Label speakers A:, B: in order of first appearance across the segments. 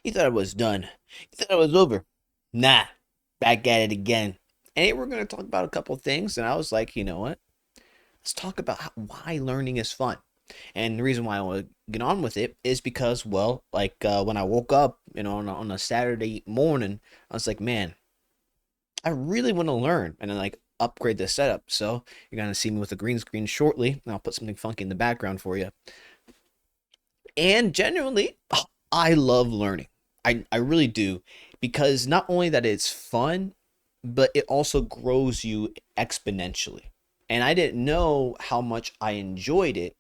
A: You thought it was done. You thought it was over. Nah, back at it again. And we're going to talk about a couple things. And I was like, you know what? Let's talk about why learning is fun. And the reason why I want to get on with it is because, well, when I woke up, on a Saturday morning, I was like, man, I really want to learn and then upgrade the setup. So you're going to see me with a green screen shortly. And I'll put something funky in the background for you. And generally, I love learning. I really do because not only that it's fun, but it also grows you exponentially. And I didn't know how much I enjoyed it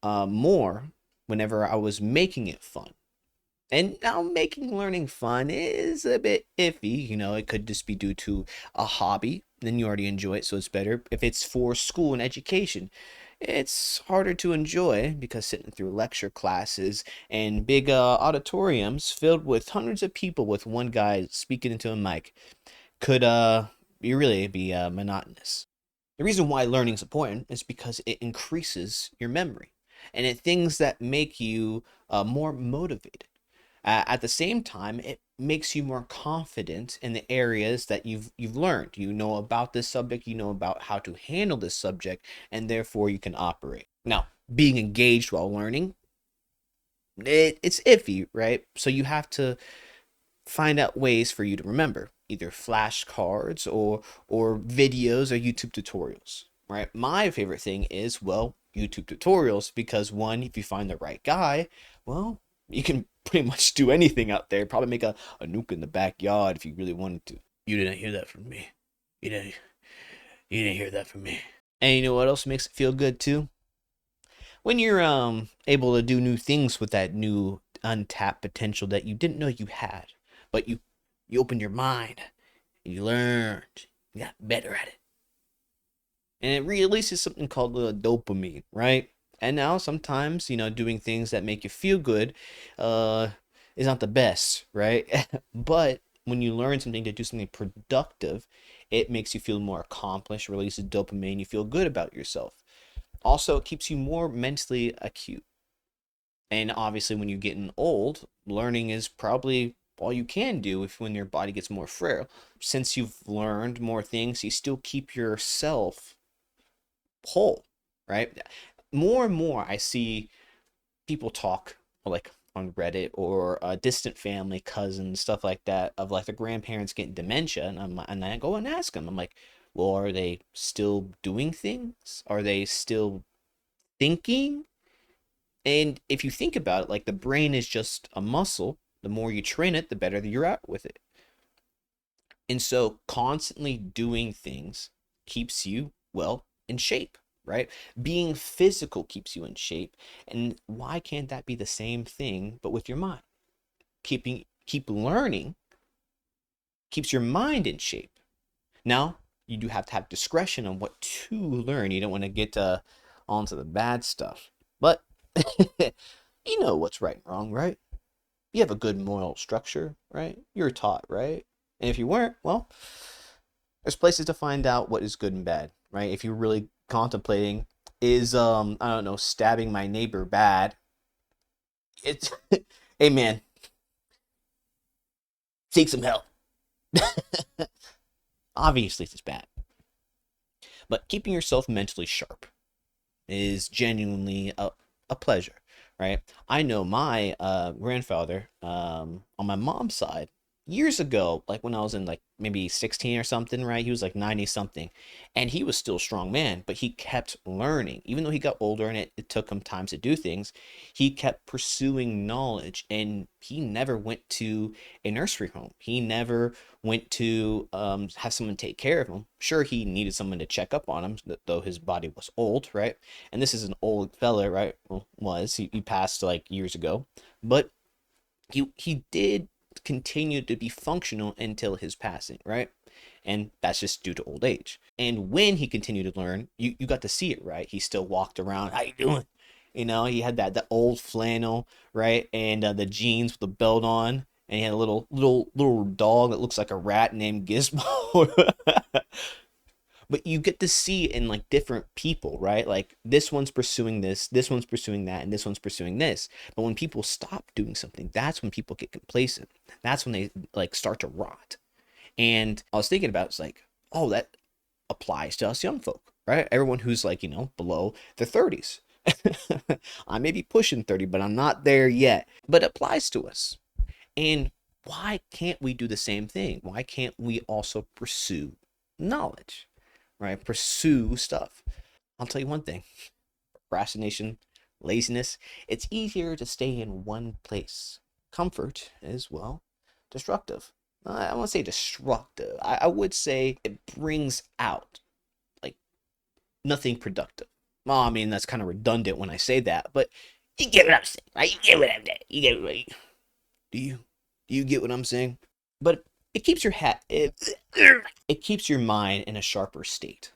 A: more whenever I was making it fun. And now making learning fun is a bit iffy. It could just be due to a hobby. Then you already enjoy it, so it's better. If it's for school and education, it's harder to enjoy because sitting through lecture classes and big auditoriums filled with hundreds of people with one guy speaking into a mic could be monotonous. The reason why learning is important is because it increases your memory and it things that make you more motivated. At the same time, it makes you more confident in the areas that you've learned. You know about this subject, you know about how to handle this subject, and therefore you can operate. Now, being engaged while learning, it's iffy, right? So you have to find out ways for you to remember, either flashcards or videos or YouTube tutorials, right? My favorite thing is, well, YouTube tutorials because one, if you find the right guy, well, you can pretty much do anything out there. Probably make a nuke in the backyard if you really wanted to. You didn't hear that from me. You didn't you didn't hear that from me. And you know what else makes it feel good too? When you're able to do new things with that new untapped potential that you didn't know you had, but you opened your mind and you learned, you got better at it, and it releases something called dopamine, right? And now sometimes doing things that make you feel good uh is not the best, right? But when you learn something to do something productive, it makes you feel more accomplished, releases dopamine, you feel good about yourself. Also, it keeps you more mentally acute. And obviously, when you're getting old, learning is probably all you can do if when your body gets more frail. Since you've learned more things, you still keep yourself whole, right? More and more, I see people talk like on Reddit or a distant family, cousins, stuff like that, of like the grandparents getting dementia, and I go and ask them, I'm like, well, are they still doing things? Are they still thinking? And if you think about it, like the brain is just a muscle. The more you train it, the better you're at with it. And so constantly doing things keeps you, well, in shape, right? Being physical keeps you in shape. And why can't that be the same thing, but with your mind? Keep learning keeps your mind in shape. Now, you do have to have discretion on what to learn. You don't want to get onto the bad stuff. But you know what's right and wrong, right? You have a good moral structure, right? You're taught, right? And if you weren't, well, there's places to find out what is good and bad, right? If you're really contemplating, is I don't know, stabbing my neighbor bad? It's hey man, seek some help. Obviously it's bad. But keeping yourself mentally sharp is genuinely a pleasure, right? I know my grandfather on my mom's side years ago, like when I was in like maybe 16 or something, right? He was like 90 something and he was still a strong man, but he kept learning. Even though he got older and it took him time to do things, he kept pursuing knowledge and he never went to a nursery home. He never went to have someone take care of him. Sure, he needed someone to check up on him, though his body was old, right? And this is an old fella, right? Well, he passed like years ago, but he did continue to be functional until his passing, right? And that's just due to old age. And when he continued to learn, you got to see it, right? He still walked around. How you doing? He had that old flannel, right? And the jeans with the belt on. And he had a little dog that looks like a rat named Gizmo. But you get to see it in like different people, right? Like this one's pursuing this one's pursuing that, and this one's pursuing this. But when people stop doing something, that's when people get complacent. That's when they like start to rot. And I was thinking about it's like, oh, that applies to us young folk, right? Everyone who's like, below their 30s. I may be pushing 30, but I'm not there yet. But it applies to us. And why can't we do the same thing? Why can't we also pursue knowledge, right? Pursue stuff. I'll tell you one thing: procrastination, laziness, it's easier to stay in one place. Comfort is, well, destructive. I won't say destructive. I would say it brings out like nothing productive. Well, I mean, that's kind of redundant when I say that, but you get what I'm saying, right? You get what I'm saying. You get what I Do you? Do you get what I'm saying? But it keeps your it keeps your mind in a sharper state.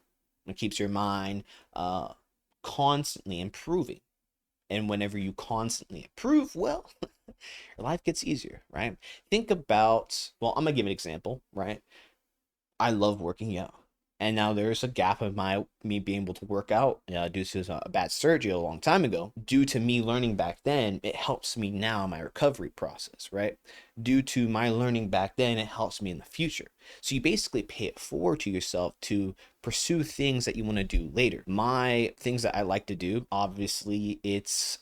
A: It keeps your mind constantly improving. And whenever you constantly improve, well, your life gets easier, right? Think about, well, I'm gonna give an example, right? I love working out. And now there's a gap of me being able to work out due to a bad surgery a long time ago. Due to me learning back then, it helps me now in my recovery process, right? Due to my learning back then, it helps me in the future. So you basically pay it forward to yourself to pursue things that you want to do later. My things that I like to do, obviously, it's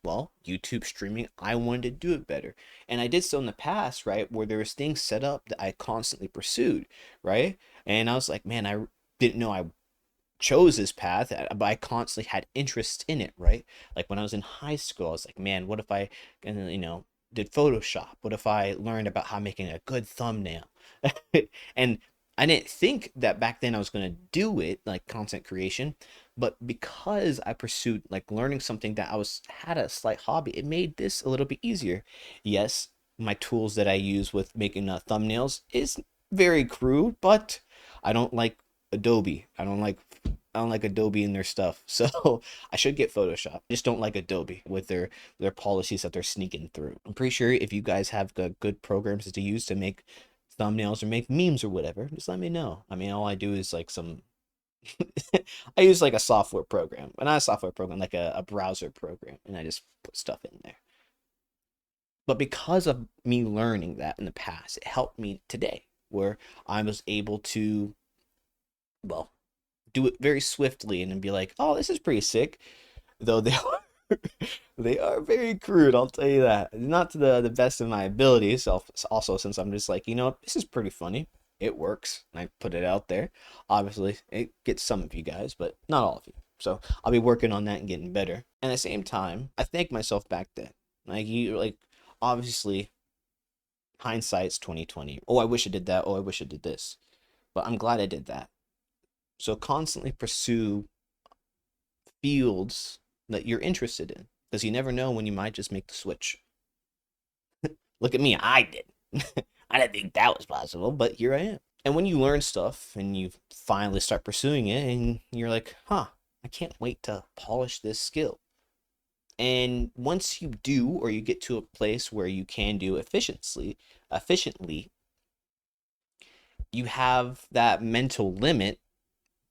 A: well, YouTube streaming. I wanted to do it better. And I did so in the past, right? Where there was things set up that I constantly pursued, right? And I was like, man, I didn't know I chose this path, but I constantly had interest in it, right? Like when I was in high school, I was like, man, what if I, did Photoshop? What if I learned about how making a good thumbnail? And I didn't think that back then I was going to do it, like content creation, but because I pursued like learning something that had a slight hobby, it made this a little bit easier. Yes, my tools that I use with making thumbnails is very crude, but I don't like Adobe. I don't like Adobe and their stuff. So I should get Photoshop. I just don't like Adobe with their policies that they're sneaking through. I'm pretty sure if you guys have good programs to use to make thumbnails or make memes or whatever, just let me know. I mean, all I do is like some I use like a software program. Well, not a software program, like a browser program, and I just put stuff in there. But because of me learning that in the past, it helped me today where I was able to, well, do it very swiftly and then be like, oh, this is pretty sick. Though they are, they are very crude, I'll tell you that. Not to the best of my abilities. Also, since I'm just like, this is pretty funny. It works. And I put it out there. Obviously, it gets some of you guys, but not all of you. So I'll be working on that and getting better. And at the same time, I thank myself back then. Obviously, hindsight's 2020. Oh, I wish I did that. Oh, I wish I did this. But I'm glad I did that. So constantly pursue fields that you're interested in because you never know when you might just make the switch. Look at me, I did. I didn't think that was possible, but here I am. And when you learn stuff and you finally start pursuing it and you're like, huh, I can't wait to polish this skill. And once you do, or you get to a place where you can do efficiently, you have that mental limit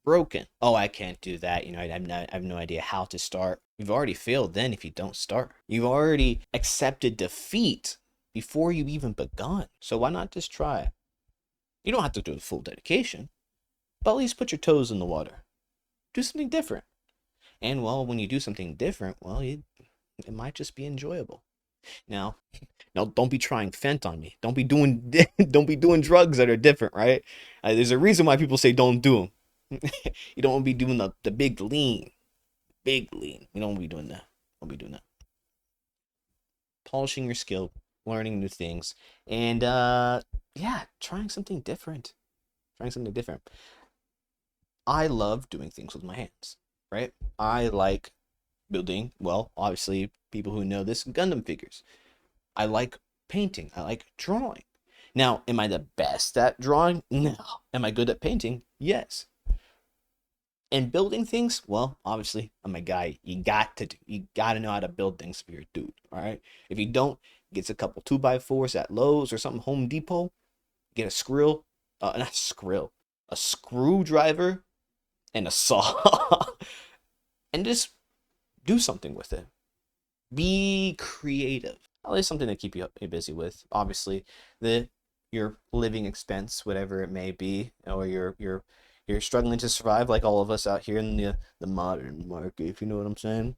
A: broken. Oh, I can't do that. I have no idea how to start. You've already failed then if you don't start. You've already accepted defeat before you've even begun. So why not just try? You don't have to do the full dedication, but at least put your toes in the water. Do something different. And well, when you do something different, well, it might just be enjoyable. Now, don't be trying Fent on me. Don't be doing don't be doing drugs that are different, right? There's a reason why people say don't do them. You don't want to be doing the big lean. Big lean. You don't want to be doing that. Don't be doing that. Polishing your skill, learning new things, and yeah, trying something different. Trying something different. I love doing things with my hands, right? I like building, well, obviously, people who know this, Gundam figures. I like painting. I like drawing. Now, am I the best at drawing? No. Am I good at painting? Yes. And building things, well, obviously, I'm a guy. You got to know how to build things to be your dude. All right. If you don't, get a couple 2x4s at Lowe's or something, Home Depot. Get a skrill, not skrill, a screwdriver, and a saw, and just do something with it. Be creative. At least something to keep you busy with. Obviously, the your living expense, whatever it may be, or you're struggling to survive like all of us out here in the modern market, if you know what I'm saying.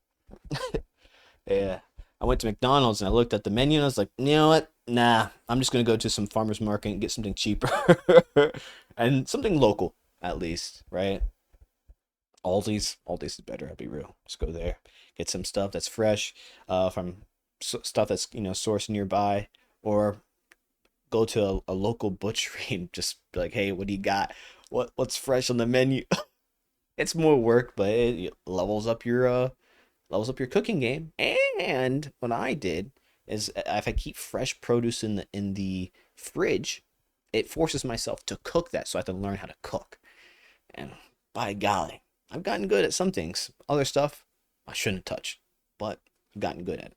A: Yeah. I went to McDonald's and I looked at the menu and I was like, you know what? Nah, I'm just gonna go to some farmer's market and get something cheaper and something local at least, right? Aldi's is better. I'll be real. Just go there, get some stuff that's fresh, from stuff that's sourced nearby, or go to a local butchery and just be like, hey, what do you got? What's fresh on the menu? It's more work, but it levels up your cooking game. And what I did is, if I keep fresh produce in the fridge, it forces myself to cook that, so I have to learn how to cook. And by golly, I've gotten good at some things. Other stuff I shouldn't touch, but I've gotten good at it.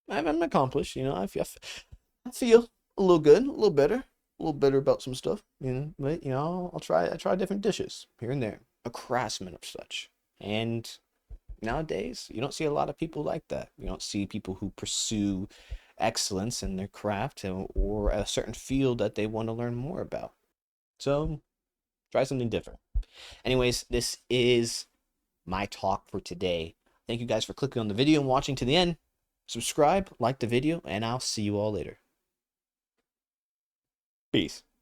A: I'm accomplished, I feel a little good, a little better, about some stuff, But I try different dishes here and there. A craftsman of such, and nowadays you don't see a lot of people like that. You don't see people who pursue excellence in their craft, or a certain field that they want to learn more about. So try something different. Anyways, this is my talk for today. Thank you guys for clicking on the video and watching to the end. Subscribe, like the video, and I'll see you all later. Peace.